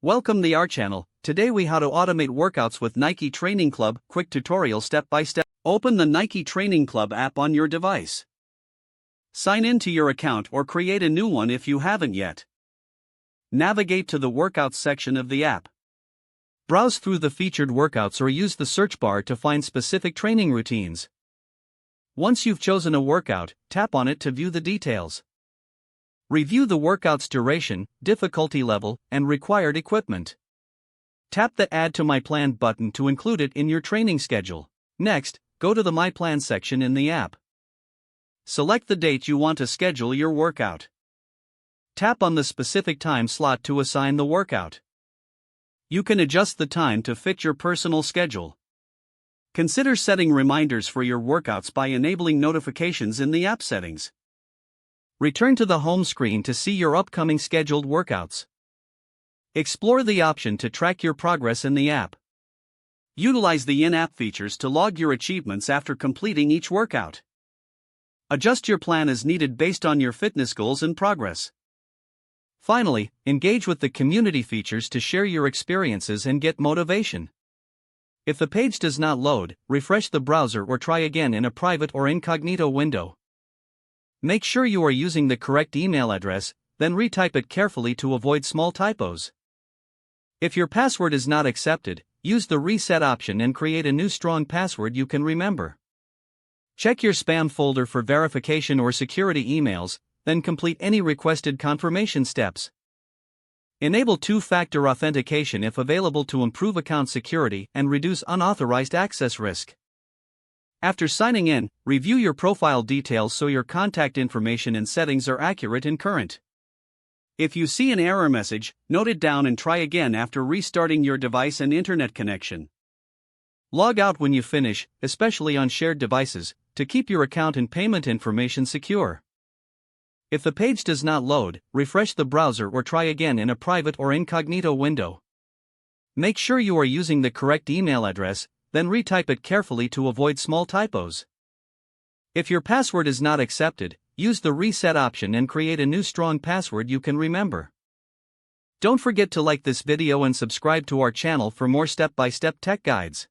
Welcome to our channel. Today we how to automate workouts with Nike Training Club. Quick tutorial step by step. Open the Nike Training Club app on your device. Sign in to your account or create a new one if you haven't yet. Navigate to the workouts section of the app. Browse through the featured workouts or use the search bar to find specific training routines. Once you've chosen a workout, tap on it to view the details. Review the workout's duration, difficulty level, and required equipment. Tap the Add to My Plan button to include it in your training schedule. Next, go to the My Plan section in the app. Select the date you want to schedule your workout. Tap on the specific time slot to assign the workout. You can adjust the time to fit your personal schedule. Consider setting reminders for your workouts by enabling notifications in the app settings. Return to the home screen to see your upcoming scheduled workouts. Explore the option to track your progress in the app. Utilize the in-app features to log your achievements after completing each workout. Adjust your plan as needed based on your fitness goals and progress. Finally, engage with the community features to share your experiences and get motivation. If the page does not load, refresh the browser or try again in a private or incognito window. Make sure you are using the correct email address, then retype it carefully to avoid small typos. If your password is not accepted, use the reset option and create a new strong password you can remember. Check your spam folder for verification or security emails, then complete any requested confirmation steps. Enable two-factor authentication if available to improve account security and reduce unauthorized access risk. After signing in, review your profile details so your contact information and settings are accurate and current. If you see an error message, note it down and try again after restarting your device and internet connection. Log out when you finish, especially on shared devices, to keep your account and payment information secure. If the page does not load, refresh the browser or try again in a private or incognito window. Make sure you are using the correct email address, then retype it carefully to avoid small typos. If your password is not accepted, use the reset option and create a new strong password you can remember. Don't forget to like this video and subscribe to our channel for more step-by-step tech guides.